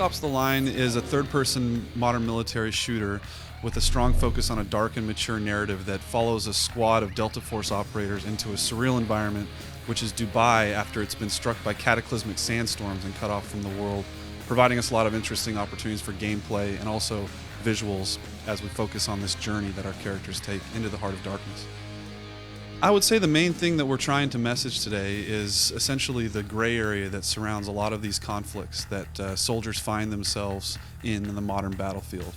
Ops: The Line is a third-person modern military shooter with a strong focus on a dark and mature narrative that follows a squad of Delta Force operators into a surreal environment, which is Dubai after it's been struck by cataclysmic sandstorms and cut off from the world, providing us a lot of interesting opportunities for gameplay and also visuals as we focus on this journey that our characters take into the heart of darkness. I would say the main thing that we're trying to message today is essentially the gray area that surrounds a lot of these conflicts that soldiers find themselves in the modern battlefield.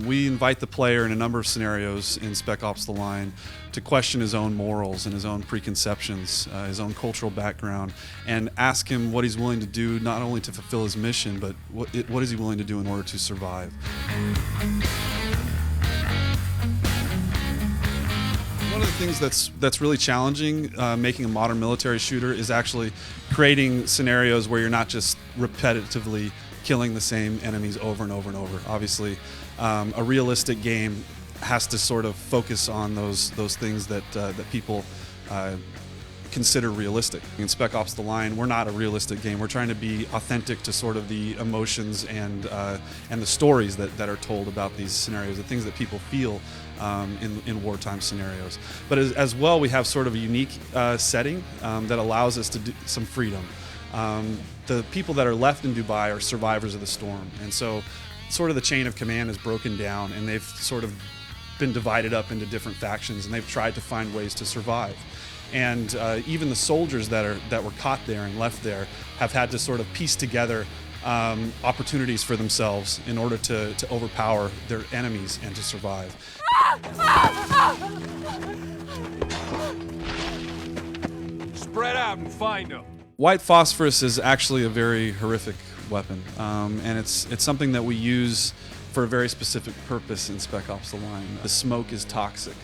We invite the player in a number of scenarios in Spec Ops: The Line to question his own morals and his own preconceptions, his own cultural background, and ask him what he's willing to do not only to fulfill his mission, but what is he willing to do in order to survive. One of the things that's really challenging making a modern military shooter is actually creating scenarios where you're not just repetitively killing the same enemies over and over and over. Obviously, a realistic game has to sort of focus on those things that people consider realistic. In Spec Ops: The Line, we're not a realistic game. We're trying to be authentic to sort of the emotions and the stories that are told about these scenarios, the things that people feel in wartime scenarios. But as well, we have sort of a unique setting that allows us to do some freedom. The people that are left in Dubai are survivors of the storm, and so sort of the chain of command is broken down, and they've sort of been divided up into different factions, and they've tried to find ways to survive. And even the soldiers that were caught there and left there have had to sort of piece together opportunities for themselves in order to overpower their enemies and to survive. Spread out and find them. White phosphorus is actually a very horrific weapon, and it's something that we use for a very specific purpose in Spec Ops: The Line. The smoke is toxic.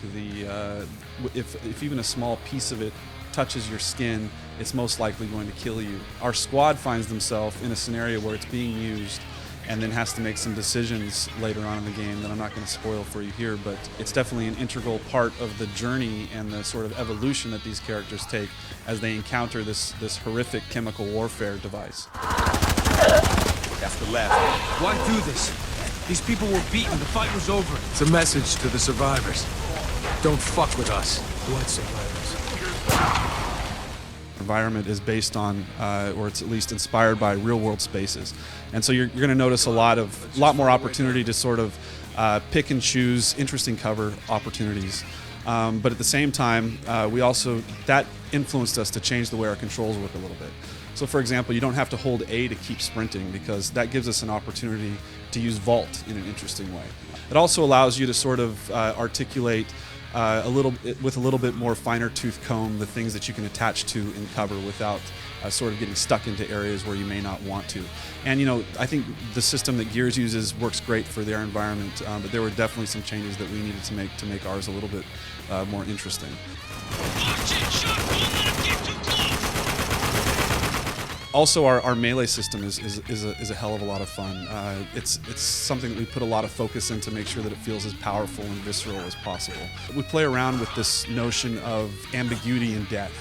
If even a small piece of it touches your skin, it's most likely going to kill you. Our squad finds themselves in a scenario where it's being used and then has to make some decisions later on in the game that I'm not going to spoil for you here, but it's definitely an integral part of the journey and the sort of evolution that these characters take as they encounter this horrific chemical warfare device. That's the last. Why do this? These people were beaten. The fight was over. It's a message to the survivors. Don't fuck with us. What survivors? Environment is based on, or it's at least inspired by, real-world spaces, and so you're going to notice a lot more opportunity to sort of pick and choose interesting cover opportunities. But at the same time, that influenced us to change the way our controls work a little bit. So, for example, you don't have to hold A to keep sprinting because that gives us an opportunity to use Vault in an interesting way. It also allows you to sort of articulate with a little bit more finer tooth comb the things that you can attach to in cover without sort of getting stuck into areas where you may not want to. And I think the system that Gears uses works great for their environment, but there were definitely some changes that we needed to make ours a little bit more interesting. Also, our melee system is a hell of a lot of fun. It's something that we put a lot of focus in to make sure that it feels as powerful and visceral as possible. We play around with this notion of ambiguity and death.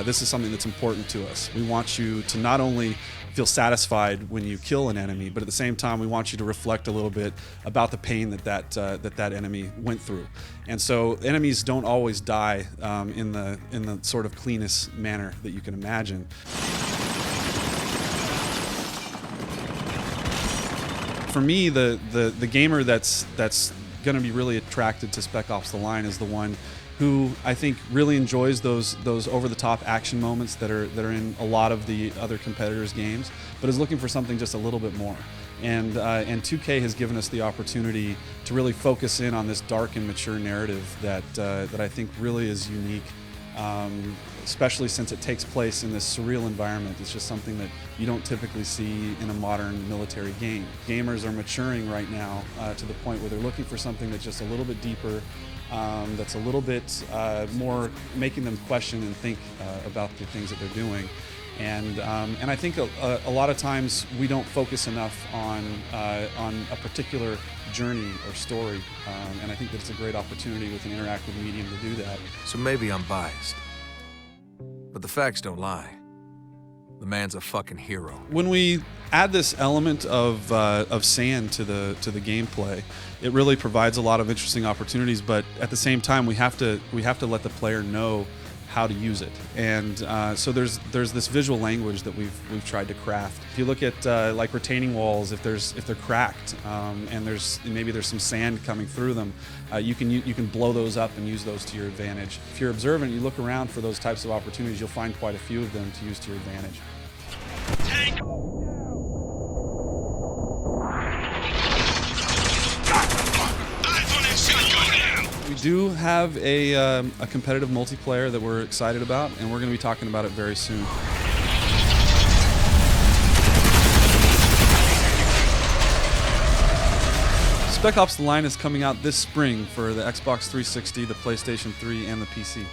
This is something that's important to us. We want you to not only feel satisfied when you kill an enemy, but at the same time we want you to reflect a little bit about the pain that enemy went through. And so enemies don't always die in the sort of cleanest manner that you can imagine. For me, the gamer that's going to be really attracted to Spec Ops: The Line is the one who I think really enjoys those over-the-top action moments that are in a lot of the other competitors' games, but is looking for something just a little bit more. And 2K has given us the opportunity to really focus in on this dark and mature narrative that I think really is unique. Especially since it takes place in this surreal environment. It's just something that you don't typically see in a modern military game. Gamers are maturing right now to the point where they're looking for something that's just a little bit deeper, that's a little bit more making them question and think about the things that they're doing. And I think a lot of times we don't focus enough on a particular journey or story, and I think that it's a great opportunity with an interactive medium to do that. So maybe I'm biased, but the facts don't lie. The man's a fucking hero. When we add this element of sand to the gameplay, it really provides a lot of interesting opportunities. But at the same time, we have to let the player know how to use it, and so there's this visual language that we've tried to craft. If you look at like retaining walls, if they're cracked and maybe there's some sand coming through them, you can blow those up and use those to your advantage. If you're observant, you look around for those types of opportunities, you'll find quite a few of them to use to your advantage. Tank! We do have a competitive multiplayer that we're excited about, and we're going to be talking about it very soon. Spec Ops: The Line is coming out this spring for the Xbox 360, the PlayStation 3, and the PC.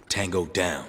Tango down.